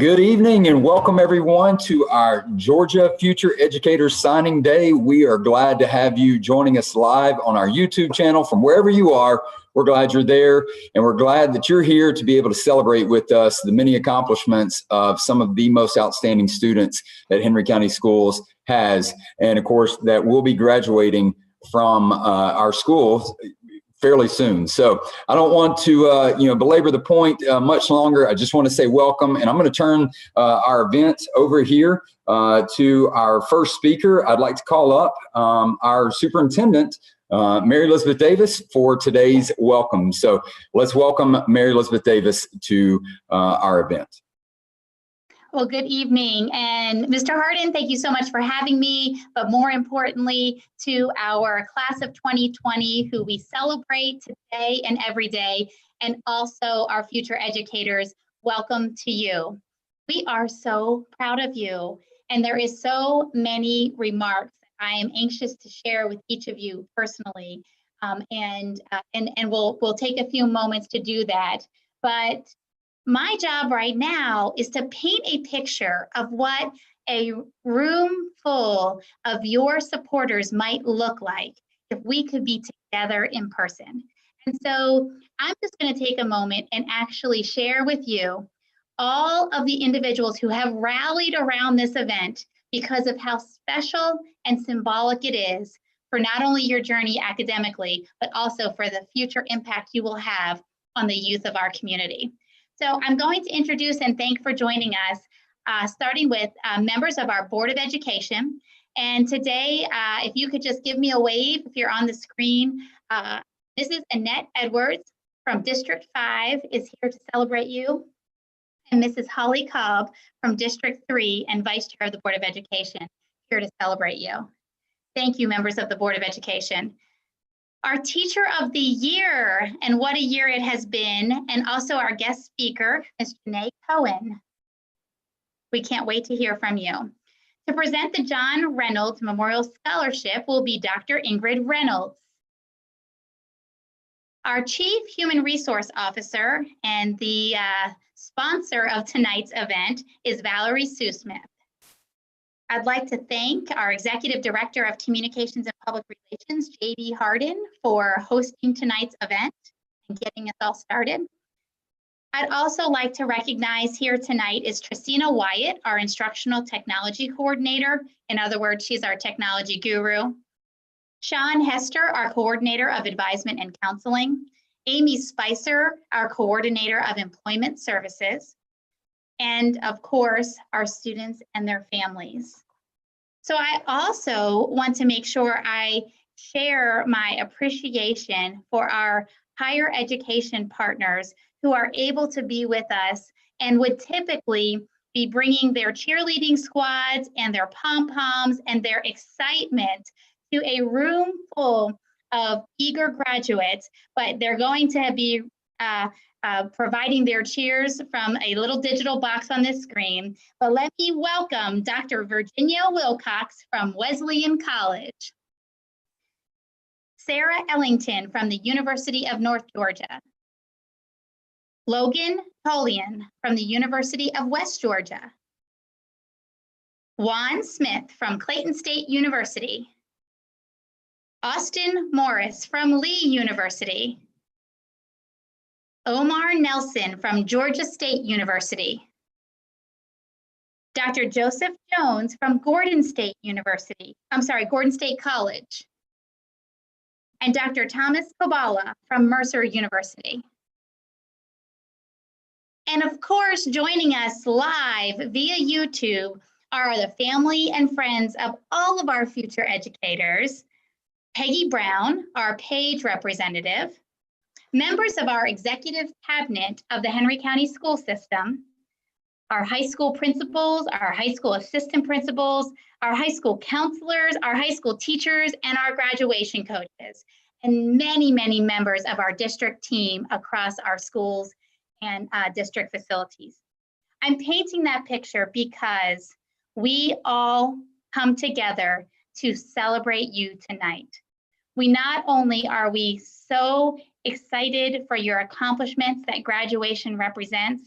Good evening and welcome everyone to our Georgia Future Educators Signing Day. We are glad to have you joining us live on our YouTube channel from wherever you are. We're glad you're there, and we're glad that you're here to be able to celebrate with us the many accomplishments of some of the most outstanding students that Henry County Schools has, and of course that will be graduating from our schools fairly soon. So I don't want to belabor the point much longer. I just want to say welcome, and I'm going to turn our event over here to our first speaker. I'd like to call up our superintendent, Mary Elizabeth Davis, for today's welcome. So let's welcome Mary Elizabeth Davis to our event. Well, good evening. And Mr. Hardin, thank you so much for having me, but more importantly, to our class of 2020, who we celebrate today and every day, and also our future educators, welcome to you. We are so proud of you, and there is so many remarks I am anxious to share with each of you personally, and we'll take a few moments to do that. But my job right now is to paint a picture of what a room full of your supporters might look like if we could be together in person. And so I'm just going to take a moment and actually share with you all of the individuals who have rallied around this event because of how special and symbolic it is for not only your journey academically, but also for the future impact you will have on the youth of our community. So I'm going to introduce and thank for joining us, starting with members of our Board of Education. And today, if you could just give me a wave if you're on the screen, Mrs. Annette Edwards from District 5 is here to celebrate you. And Mrs. Holly Cobb from District 3 and Vice Chair of the Board of Education here to celebrate you. Thank you, members of the Board of Education. Our Teacher of the Year, and what a year it has been, and also our guest speaker, Ms. Janae Cohen. We can't wait to hear from you. To present the John Reynolds Memorial Scholarship will be Dr. Ingrid Reynolds. Our Chief Human Resource Officer and the sponsor of tonight's event is Valerie Sue Smith. I'd like to thank our Executive Director of Communications and Public Relations, J.D. Hardin, for hosting tonight's event and getting us all started. I'd also like to recognize here tonight is Tristina Wyatt, our Instructional Technology Coordinator. In other words, she's our technology guru. Sean Hester, our Coordinator of Advisement and Counseling. Amy Spicer, our Coordinator of Employment Services. And of course, our students and their families. So I also want to make sure I share my appreciation for our higher education partners who are able to be with us and would typically be bringing their cheerleading squads and their pom-poms and their excitement to a room full of eager graduates, but they're going to be providing their cheers from a little digital box on this screen. But let me welcome Dr. Virginia Wilcox from Wesleyan College, Sarah Ellington from the University of North Georgia, Logan Tolian from the University of West Georgia, Juan Smith from Clayton State University, Austin Morris from Lee University, Omar Nelson from Georgia State University, Dr. Joseph Jones from Gordon State College, and Dr. Thomas Kobala from Mercer University. And of course, joining us live via YouTube are the family and friends of all of our future educators, Peggy Brown, our page representative, members of our executive cabinet of the Henry County School System, our high school principals, our high school assistant principals, our high school counselors, our high school teachers, and our graduation coaches, and many, many members of our district team across our schools and district facilities. I'm painting that picture because we all come together to celebrate you tonight. We not only are we so excited for your accomplishments that graduation represents,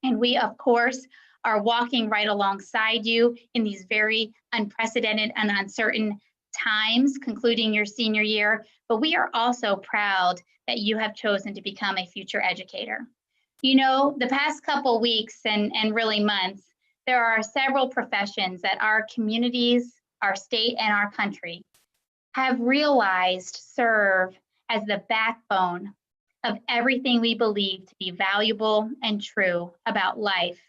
And we, of course, are walking right alongside you in these very unprecedented and uncertain times, concluding your senior year. But we are also proud that you have chosen to become a future educator. You know, the past couple weeks and really months, there are several professions that our communities, our state, and our country have realized serve as the backbone of everything we believe to be valuable and true about life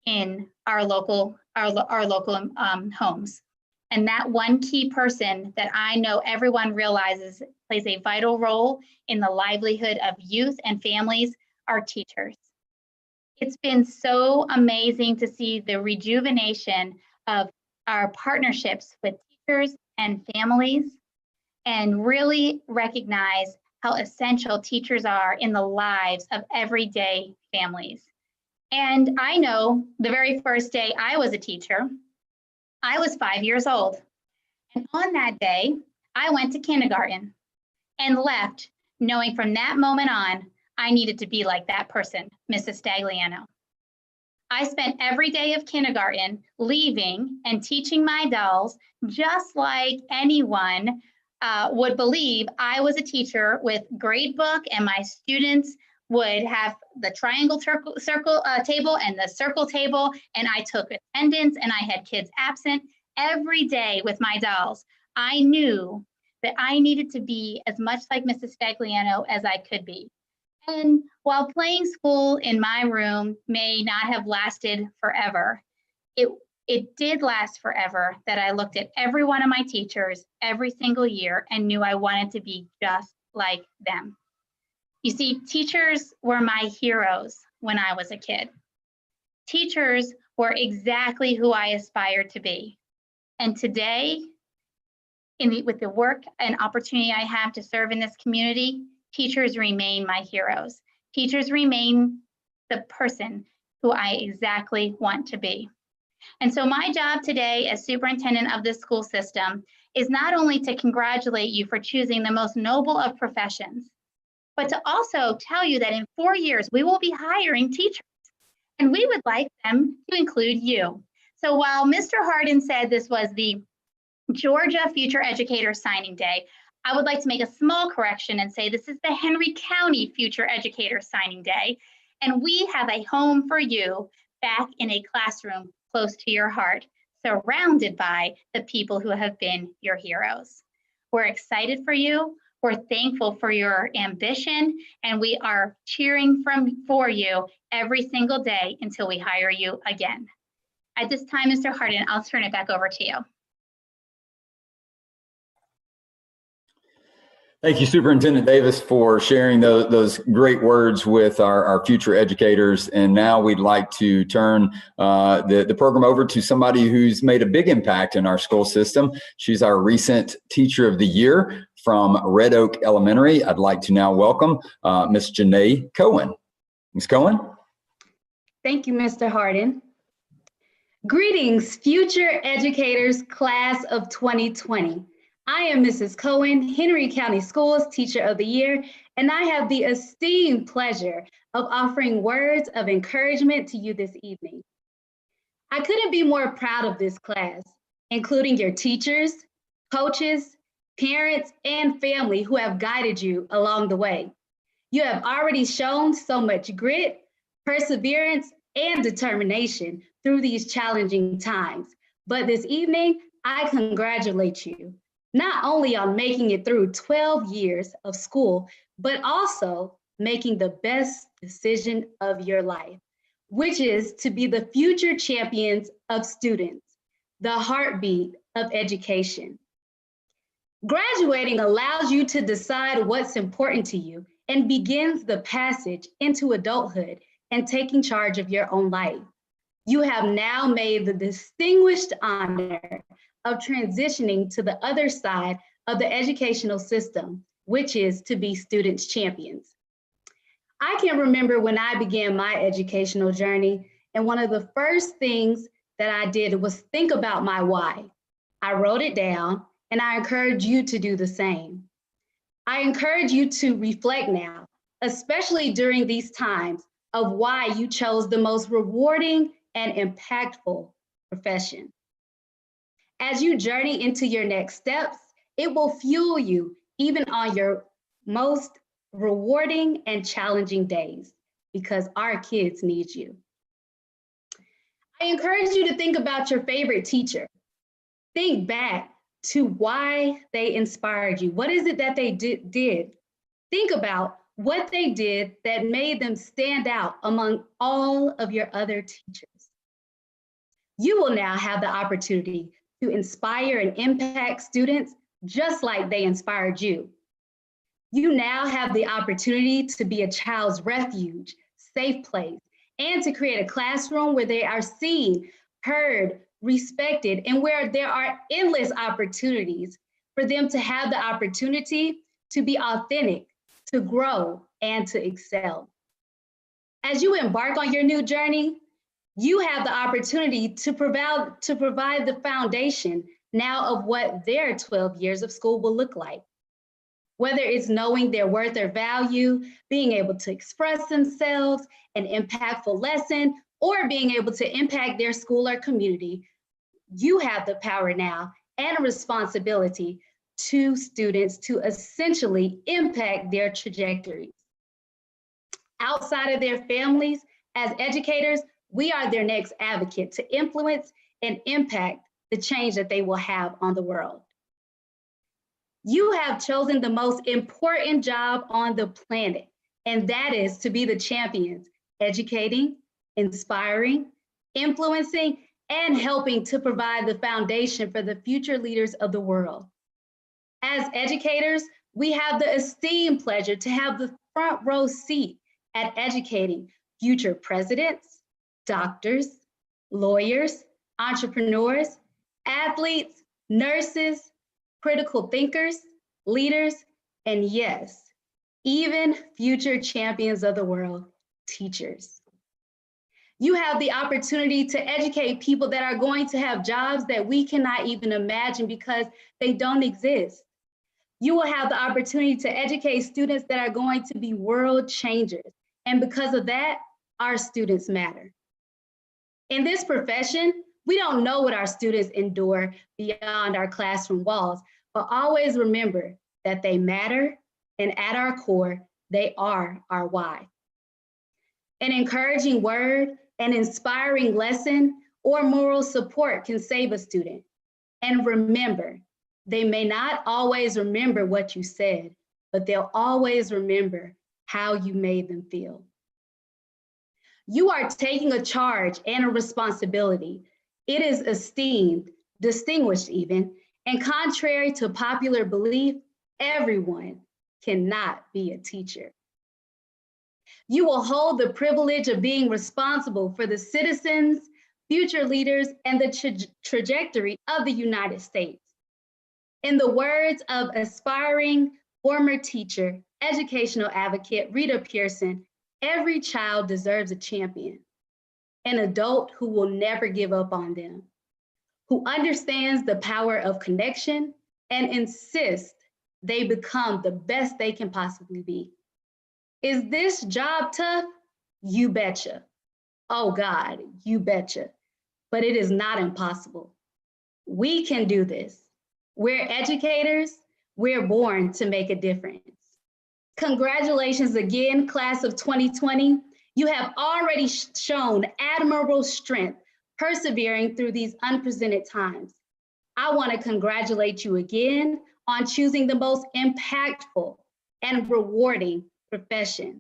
in our local homes. And that one key person that I know everyone realizes plays a vital role in the livelihood of youth and families are teachers. It's been so amazing to see the rejuvenation of our partnerships with teachers and families, and really recognize how essential teachers are in the lives of everyday families. And I know the very first day I was a teacher, I was 5 years old. And on that day, I went to kindergarten and left knowing from that moment on, I needed to be like that person, Mrs. Stagliano. I spent every day of kindergarten leaving and teaching my dolls just like anyone would believe I was a teacher with grade book, and my students would have the triangle circle table and the circle table, and I took attendance and I had kids absent every day with my dolls. I knew that I needed to be as much like Mrs. Stagliano as I could be. And while playing school in my room may not have lasted forever, it did last forever that I looked at every one of my teachers every single year and knew I wanted to be just like them. You see, teachers were my heroes when I was a kid. Teachers were exactly who I aspired to be. And today, with the work and opportunity I have to serve in this community, teachers remain my heroes. Teachers remain the person who I exactly want to be. And so my job today as superintendent of this school system is not only to congratulate you for choosing the most noble of professions, but to also tell you that in 4 years, we will be hiring teachers, and we would like them to include you. So while Mr. Hardin said this was the Georgia Future Educator Signing Day, I would like to make a small correction and say this is the Henry County Future Educator Signing Day, and we have a home for you back in a classroom close to your heart, surrounded by the people who have been your heroes. We're excited for you. We're thankful for your ambition, and we are cheering for you every single day until we hire you again. At this time, Mr. Hardin, I'll turn it back over to you. Thank you, Superintendent Davis, for sharing those great words with our future educators. And now we'd like to turn the program over to somebody who's made a big impact in our school system. She's our recent Teacher of the Year from Red Oak Elementary. I'd like to now welcome Ms. Janae Cohen. Ms. Cohen? Thank you, Mr. Hardin. Greetings, future educators, class of 2020. I am Mrs. Cohen, Henry County Schools Teacher of the Year, and I have the esteemed pleasure of offering words of encouragement to you this evening. I couldn't be more proud of this class, including your teachers, coaches, parents, and family who have guided you along the way. You have already shown so much grit, perseverance, and determination through these challenging times. But this evening, I congratulate you, not only on making it through 12 years of school, but also making the best decision of your life, which is to be the future champions of students, the heartbeat of education. Graduating allows you to decide what's important to you and begins the passage into adulthood and taking charge of your own life. You have now made the distinguished honor of transitioning to the other side of the educational system, which is to be students' champions. I can remember when I began my educational journey, and one of the first things that I did was think about my why. I wrote it down, and I encourage you to do the same. I encourage you to reflect now, especially during these times of why you chose the most rewarding and impactful profession. As you journey into your next steps, it will fuel you even on your most rewarding and challenging days, because our kids need you. I encourage you to think about your favorite teacher. Think back to why they inspired you. What is it that they did? Think about what they did that made them stand out among all of your other teachers. You will now have the opportunity to inspire and impact students just like they inspired you. You now have the opportunity to be a child's refuge, safe place, and to create a classroom where they are seen, heard, respected, and where there are endless opportunities for them to have the opportunity to be authentic, to grow, and to excel. As you embark on your new journey, you have the opportunity to provide the foundation now of what their 12 years of school will look like. Whether it's knowing their worth or value, being able to express themselves, an impactful lesson, or being able to impact their school or community, you have the power now and a responsibility to students to essentially impact their trajectories. Outside of their families, as educators, we are their next advocate to influence and impact the change that they will have on the world. You have chosen the most important job on the planet, and that is to be the champions, educating, inspiring, influencing, and helping to provide the foundation for the future leaders of the world. As educators, we have the esteemed pleasure to have the front row seat at educating future presidents, doctors, lawyers, entrepreneurs, athletes, nurses, critical thinkers, leaders, and yes, even future champions of the world, teachers. You have the opportunity to educate people that are going to have jobs that we cannot even imagine because they don't exist. You will have the opportunity to educate students that are going to be world changers. And because of that, our students matter. In this profession, we don't know what our students endure beyond our classroom walls, but always remember that they matter, and at our core, they are our why. An encouraging word, an inspiring lesson, or moral support can save a student. And remember, they may not always remember what you said, but they'll always remember how you made them feel. You are taking a charge and a responsibility. It is esteemed, distinguished even, and contrary to popular belief, everyone cannot be a teacher. You will hold the privilege of being responsible for the citizens, future leaders, and the trajectory of the United States. In the words of aspiring former teacher, educational advocate Rita Pearson, every child deserves a champion, an adult who will never give up on them, who understands the power of connection and insists they become the best they can possibly be. Is this job tough? You betcha. Oh God, you betcha. But it is not impossible. We can do this. We're educators. We're born to make a difference. Congratulations again, class of 2020. You have already shown admirable strength, persevering through these unprecedented times. I want to congratulate you again on choosing the most impactful and rewarding profession.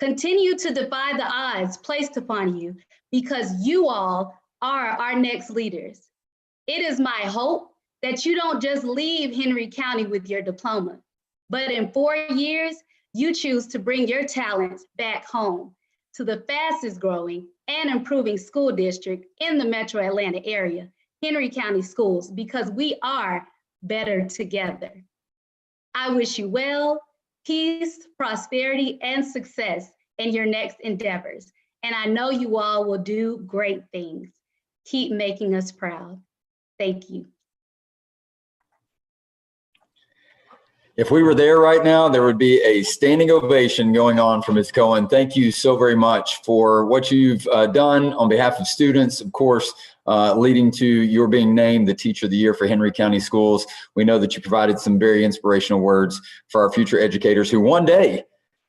Continue to defy the odds placed upon you because you all are our next leaders. It is my hope that you don't just leave Henry County with your diploma, but in 4 years, you choose to bring your talents back home to the fastest growing and improving school district in the Metro Atlanta area, Henry County Schools, because we are better together. I wish you well, peace, prosperity, and success in your next endeavors. And I know you all will do great things. Keep making us proud. Thank you. If we were there right now, there would be a standing ovation going on for Ms. Cohen. Thank you so very much for what you've done on behalf of students, of course, leading to your being named the Teacher of the Year for Henry County Schools. We know that you provided some very inspirational words for our future educators who one day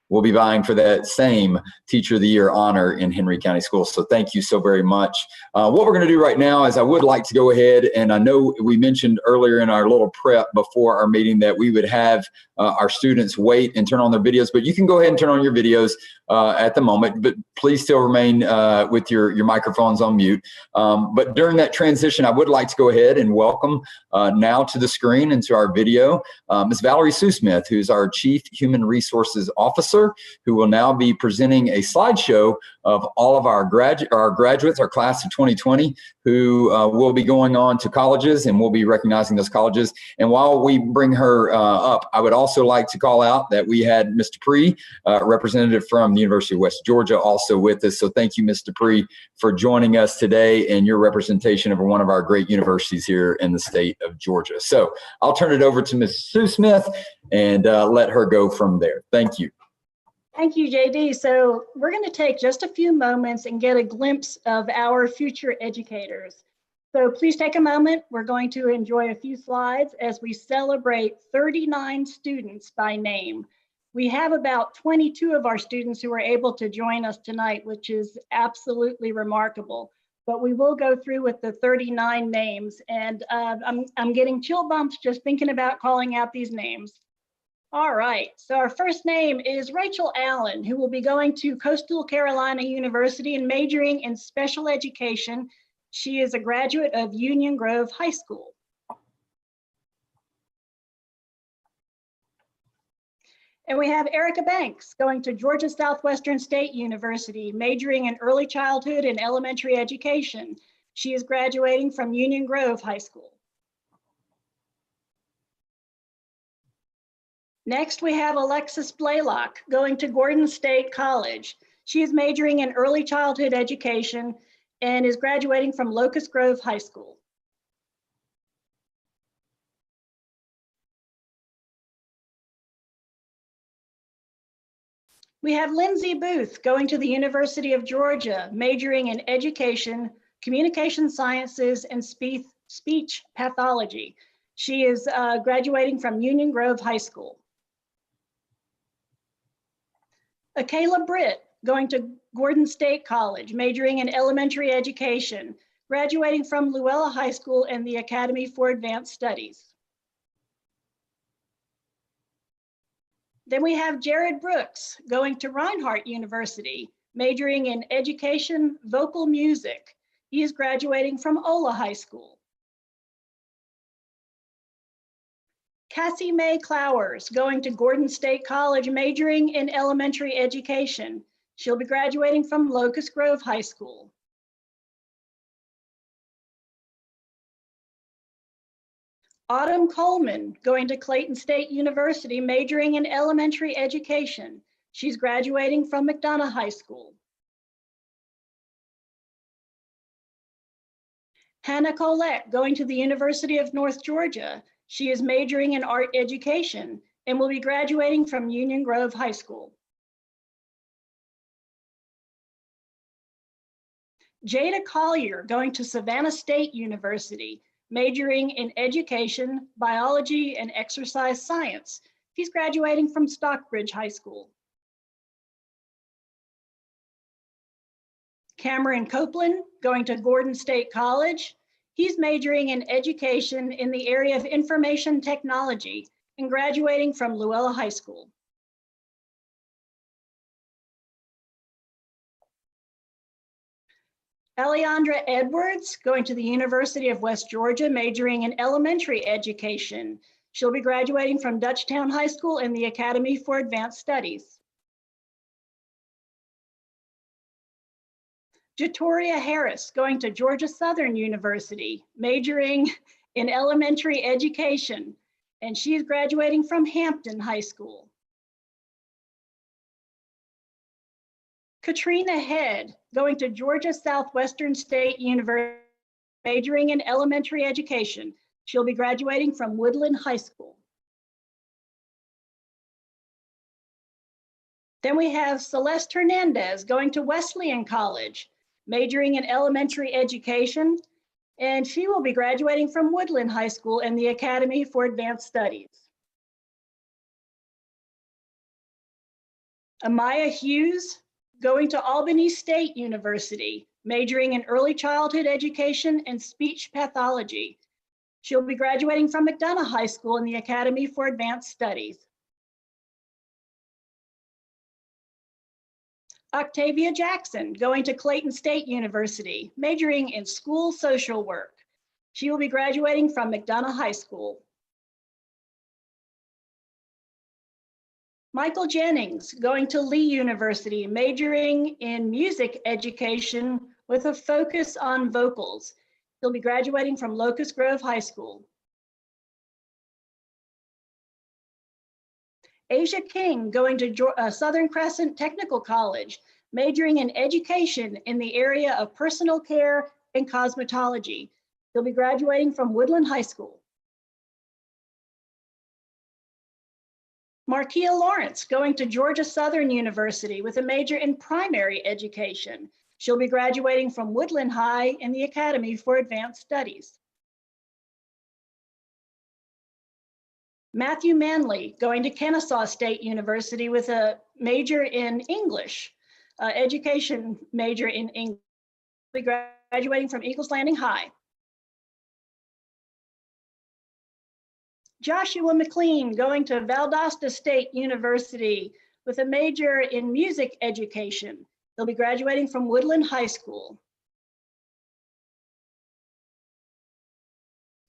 will be vying for that same Teacher of the Year honor in Henry County Schools. So thank you so very much. What we're going to do right now is I would like to go ahead, and I know we mentioned earlier in our little prep before our meeting that we would have our students wait and turn on their videos, but you can go ahead and turn on your videos at the moment, but please still remain with your microphones on mute. But during that transition, I would like to go ahead and welcome now to the screen and to our video, Ms. Valerie Sue-Smith, who's our Chief Human Resources Officer, who will now be presenting a slideshow of all of our graduates, our class of 2020, who will be going on to colleges, and we'll be recognizing those colleges. And while we bring her up, I would also like to call out that we had Mr. Dupree, representative from the University of West Georgia, also with us. So thank you, Mr. Dupree, for joining us today and your representation of one of our great universities here in the state of Georgia. So I'll turn it over to Ms. Sue-Smith and let her go from there. Thank you. Thank you, JD. So we're going to take just a few moments and get a glimpse of our future educators. So please take a moment. We're going to enjoy a few slides as we celebrate 39 students by name. We have about 22 of our students who are able to join us tonight, which is absolutely remarkable. But we will go through with the 39 names, and I'm getting chill bumps just thinking about calling out these names. All right, so our first name is Rachael Allen, who will be going to Coastal Carolina University and majoring in special education. She is a graduate of Union Grove High School. And we have Erica Banks going to Georgia Southwestern State University, majoring in early childhood and elementary education. She is graduating from Union Grove High School. Next, we have Alexis Blalock going to Gordon State College. She is majoring in early childhood education and is graduating from Locust Grove High School. We have Lindsey Booth going to the University of Georgia, majoring in education, communication sciences, and speech pathology. She is graduating from Union Grove High School. Akaila Britt going to Gordon State College, majoring in elementary education, graduating from Luella High School and the Academy for Advanced Studies. Then we have Jared Brooks going to Reinhardt University, majoring in education, vocal music. He is graduating from Ola High School. Cassie Mae Clowers going to Gordon State College, majoring in elementary education. She'll be graduating from Locust Grove High School. Autumn Coleman going to Clayton State University, majoring in elementary education. She's graduating from McDonough High School. Hannah Collette going to the University of North Georgia. She is majoring in art education and will be graduating from Union Grove High School. Jada Collier going to Savannah State University, majoring in education, biology, and exercise science. She's graduating from Stockbridge High School. Cameron Copeland going to Gordon State College. He's majoring in education in the area of information technology and graduating from Luella High School. Aleondra Edwards going to the University of West Georgia, majoring in elementary education. She'll be graduating from Dutchtown High School and the Academy for Advanced Studies. Jatoria Harris going to Georgia Southern University, majoring in elementary education, and she's graduating from Hampton High School. Katrina Head going to Georgia Southwestern State University, majoring in elementary education. She'll be graduating from Woodland High School. Then we have Celeste Hernandez going to Wesleyan College, majoring in elementary education, and she will be graduating from Woodland High School and the Academy for Advanced Studies. Amaya Hughes going to Albany State University, majoring in early childhood education and speech pathology. She'll be graduating from McDonough High School and the Academy for Advanced Studies. Octavia Jackson going to Clayton State University, majoring in school social work. She will be graduating from McDonough High School. Michael Jennings going to Lee University, majoring in music education with a focus on vocals. He'll be graduating from Locust Grove High School. Asia King going to Southern Crescent Technical College, majoring in education in the area of personal care and cosmetology. He'll be graduating from Woodland High School. Markia Lawrence going to Georgia Southern University with a major in primary education. She'll be graduating from Woodland High and the Academy for Advanced Studies. Matthew Manley going to Kennesaw State University with a major in English, education major in English. He'll be graduating from Eagles Landing High. Joshua McLean going to Valdosta State University with a major in music education. He'll be graduating from Woodland High School.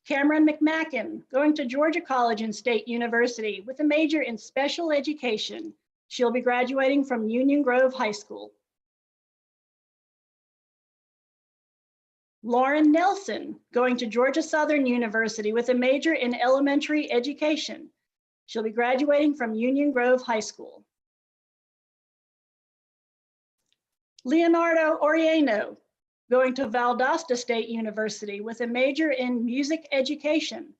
Camryn McMakin going to Georgia College and State University with a major in special education. She'll be graduating from Union Grove High School. Lauren Nelson going to Georgia Southern University with a major in elementary education. She'll be graduating from Union Grove High School. Leonardo Orellano going to Valdosta State University with a major in music education.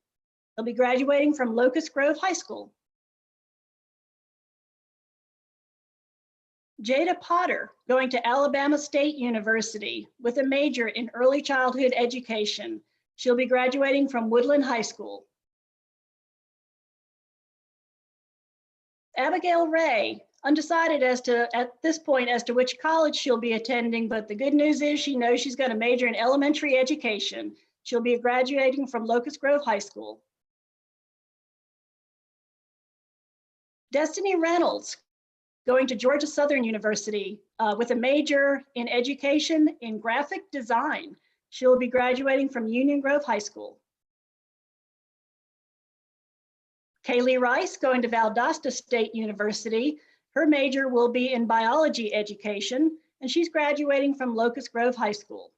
He'll be graduating from Locust Grove High School. Jada Potter going to Alabama State University with a major in early childhood education. She'll be graduating from Woodland High School. Abbygale Ray, undecided at this point as to which college she'll be attending, but the good news is she knows she's going to major in elementary education. She'll be graduating from Locust Grove High School. Destiny Reynolds going to Georgia Southern University with a major in education in graphic design. She'll be graduating from Union Grove High School. Kyleigh Rice going to Valdosta State University. Her major will be in biology education, and she's graduating from Locust Grove High School.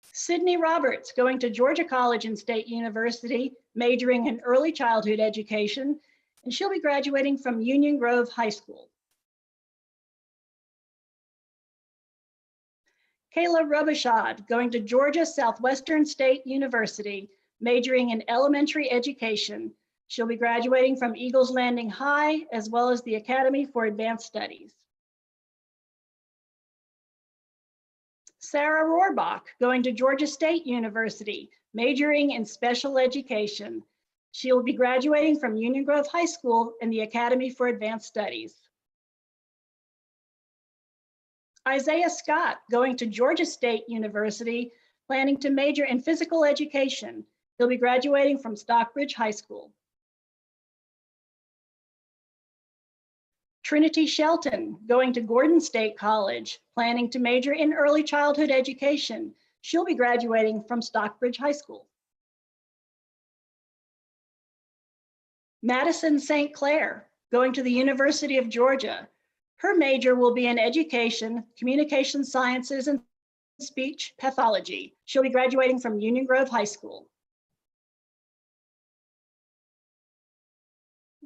Sydney Roberts going to Georgia College and State University, majoring in early childhood education, and she'll be graduating from Union Grove High School. Kayla Rohrbach going to Georgia Southwestern State University, majoring in elementary education. She'll be graduating from Eagles Landing High, as well as the Academy for Advanced Studies. Sarah Rohrbach going to Georgia State University, majoring in special education. She'll be graduating from Union Grove High School and the Academy for Advanced Studies. Isaiah Scott going to Georgia State University, planning to major in physical education. He'll be graduating from Stockbridge High School. Trinity Shelton going to Gordon State College, planning to major in early childhood education. She'll be graduating from Stockbridge High School. Madison St. Clair going to the University of Georgia. Her major will be in education, communication sciences, and speech pathology. She'll be graduating from Union Grove High School.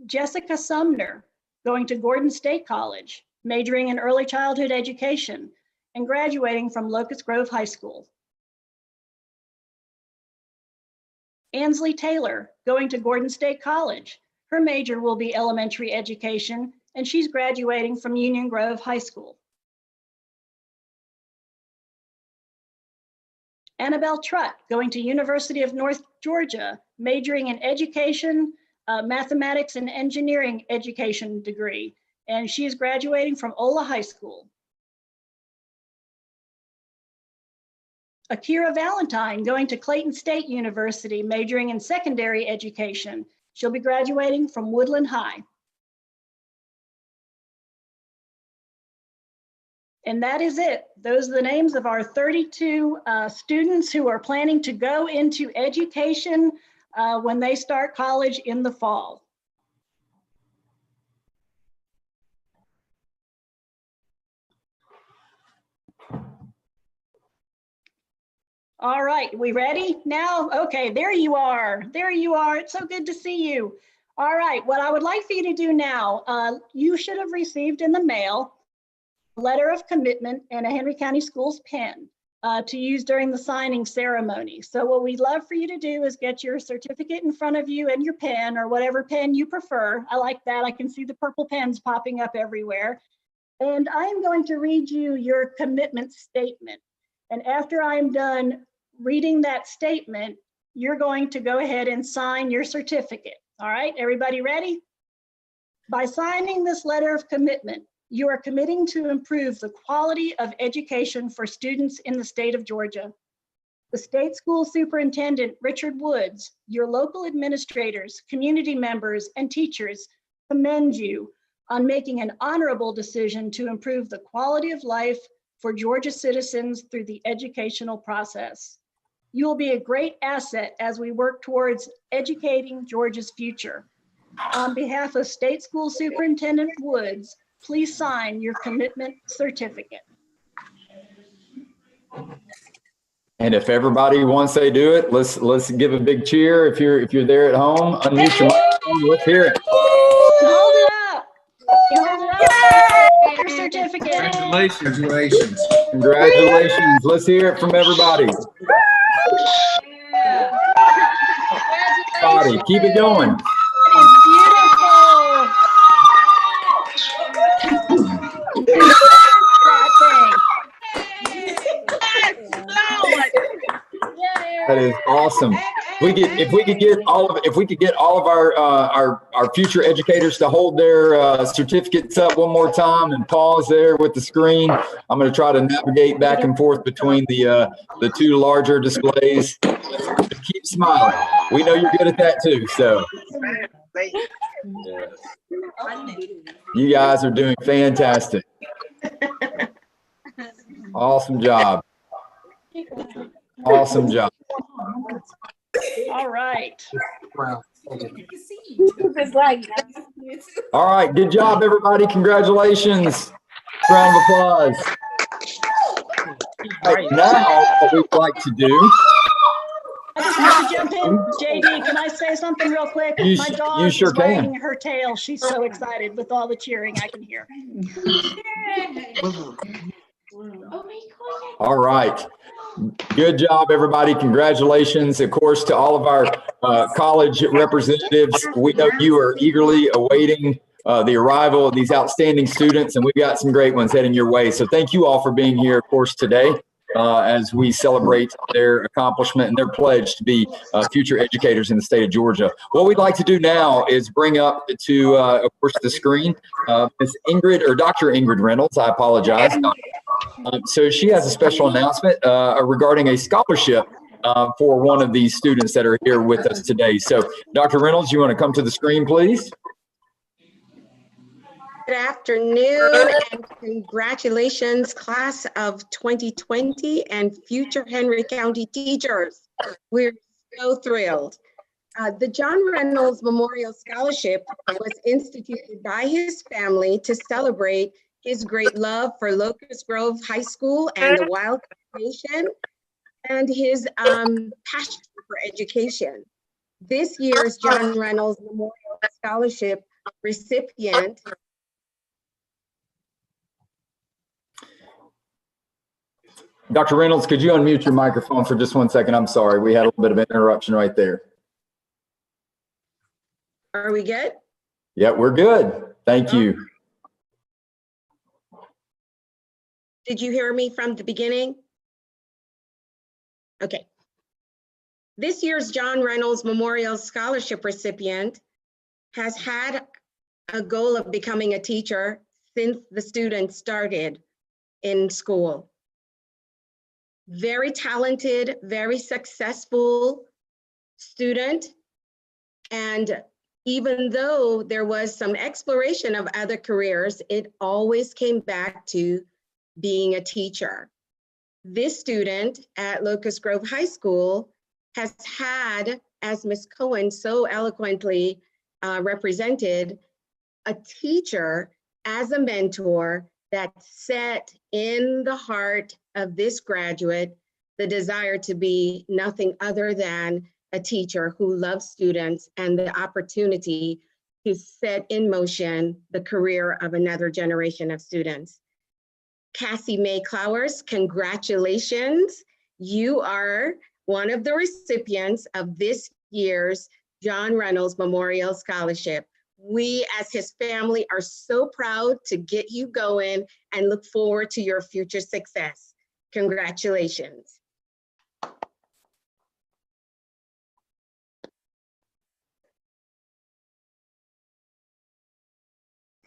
Jessica Sumner going to Gordon State College, majoring in early childhood education, and graduating from Locust Grove High School. Ansley Taylor going to Gordon State College. Her major will be elementary education, and she's graduating from Union Grove High School. Annabelle Trutt, going to University of North Georgia, majoring in education, mathematics and engineering education degree, and she is graduating from Ola High School. Akira Valentine, going to Clayton State University, majoring in secondary education. She'll be graduating from Woodland High. And that is it. Those are the names of our 32 students who are planning to go into education when they start college in the fall. All right, we ready now? Okay, there you are. There you are. It's so good to see you. All right, what I would like for you to do now, you should have received in the mail a letter of commitment and a Henry County Schools pen to use during the signing ceremony. So what we'd love for you to do is get your certificate in front of you and your pen, or whatever pen you prefer. I like that. I can see the purple pens popping up everywhere. And I'm going to read you your commitment statement. And after I'm done reading that statement, you're going to go ahead and sign your certificate. All right, everybody ready? By signing this letter of commitment, you are committing to improve the quality of education for students in the state of Georgia. The state school superintendent, Richard Woods, your local administrators, community members, and teachers commend you on making an honorable decision to improve the quality of life for Georgia citizens through the educational process. You will be a great asset as we work towards educating Georgia's future. On behalf of State School Superintendent Woods, please sign your commitment certificate. And if everybody, once they do it, let's give a big cheer. If you're there at home, unmute your microphone. Let's hear it. Hold it up. Hold it up. Your certificate. Congratulations. Congratulations. Let's hear it from everybody. Everybody, keep it going. That is beautiful. That is awesome. If we could get all of our future educators to hold their certificates up one more time and pause there with the screen. I'm going to try to navigate back and forth between the two larger displays. Keep smiling. We know you're good at that too. So you guys are doing fantastic. Awesome job. Awesome job. All right. All right. Good job, everybody. Congratulations. Round of applause. All right, now, what we'd like to do. I just want to jump in. JD, can I say something real quick? My dog is wagging her tail. She's so excited with all the cheering I can hear. All right. Good job, everybody. Congratulations, of course, to all of our college representatives. We know you are eagerly awaiting the arrival of these outstanding students, and we've got some great ones heading your way. So thank you all for being here, of course, today as we celebrate their accomplishment and their pledge to be future educators in the state of Georgia. What we'd like to do now is bring up to, of course, the screen, Ms. Ingrid, or Dr. Ingrid Reynolds. I apologize. So she has a special announcement regarding a scholarship for one of these students that are here with us today. So Dr. Reynolds, you want to come to the screen, please? Good afternoon and congratulations, class of 2020 and future Henry County teachers. We're so thrilled. The John Reynolds Memorial Scholarship was instituted by his family to celebrate his great love for Locust Grove High School and the Wildcat Nation, and his passion for education. This year's John Reynolds Memorial Scholarship recipient . Dr. Reynolds, could you unmute your microphone for just 1 second? I'm sorry, we had a little bit of an interruption right there. Are we good? Yeah, we're good. Thank you. Did you hear me from the beginning? Okay. This year's John Reynolds Memorial Scholarship recipient has had a goal of becoming a teacher since the student started in school. Very talented, very successful student. And even though there was some exploration of other careers, it always came back to being a teacher. This student at Locust Grove High School has had, as Ms. Cohen so eloquently represented, a teacher as a mentor that set in the heart of this graduate the desire to be nothing other than a teacher who loves students and the opportunity to set in motion the career of another generation of students. Cassie May Clowers, congratulations. You are one of the recipients of this year's John Reynolds Memorial Scholarship. We as his family are so proud to get you going and look forward to your future success. Congratulations.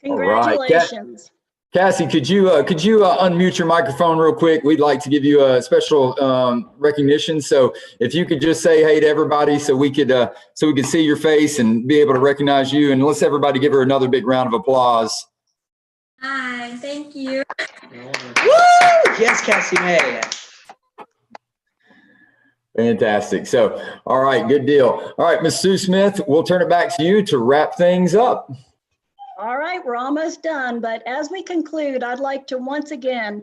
Congratulations. Cassie, could you unmute your microphone real quick? We'd like to give you a special recognition. So if you could just say hey to everybody, so we could see your face and be able to recognize you. And let's everybody give her another big round of applause. Hi, thank you. Woo! Yes, Cassie May. Fantastic. So, all right, good deal. All right, Ms. Sue Smith, we'll turn it back to you to wrap things up. All right, we're almost done, but as we conclude, I'd like to once again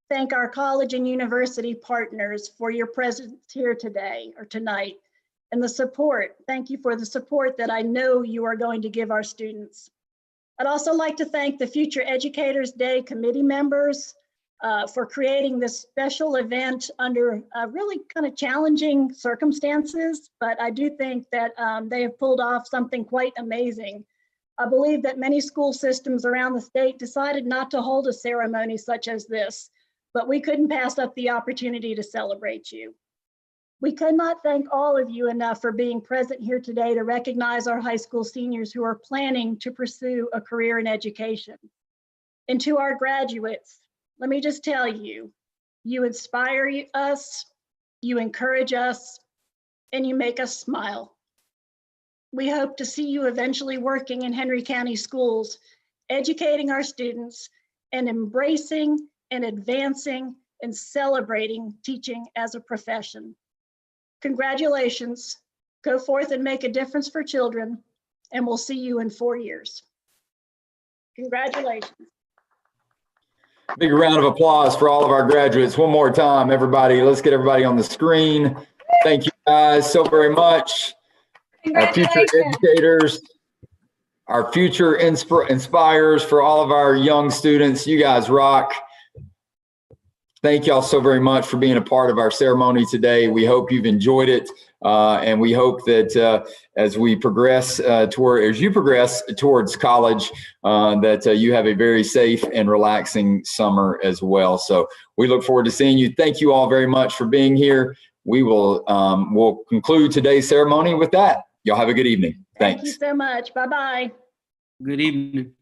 thank our college and university partners for your presence here today or tonight and the support. Thank you for the support that I know you are going to give our students. I'd also like to thank the Future Educators Day committee members for creating this special event under really kind of challenging circumstances, but I do think that they have pulled off something quite amazing. I believe that many school systems around the state decided not to hold a ceremony such as this, but we couldn't pass up the opportunity to celebrate you. We could not thank all of you enough for being present here today to recognize our high school seniors who are planning to pursue a career in education. And to our graduates, let me just tell you, you inspire us, you encourage us, and you make us smile. We hope to see you eventually working in Henry County schools, educating our students and embracing and advancing and celebrating teaching as a profession. Congratulations. Go forth and make a difference for children, and we'll see you in 4 years. Congratulations. Big round of applause for all of our graduates. One more time, everybody. Let's get everybody on the screen. Thank you guys so very much. Our future educators, our future inspires for all of our young students. You guys rock. Thank y'all so very much for being a part of our ceremony today. We hope you've enjoyed it. And we hope that as you progress towards college, that you have a very safe and relaxing summer as well. So we look forward to seeing you. Thank you all very much for being here. We will we'll conclude today's ceremony with that. Y'all have a good evening. Thanks. Thank you so much. Bye-bye. Good evening.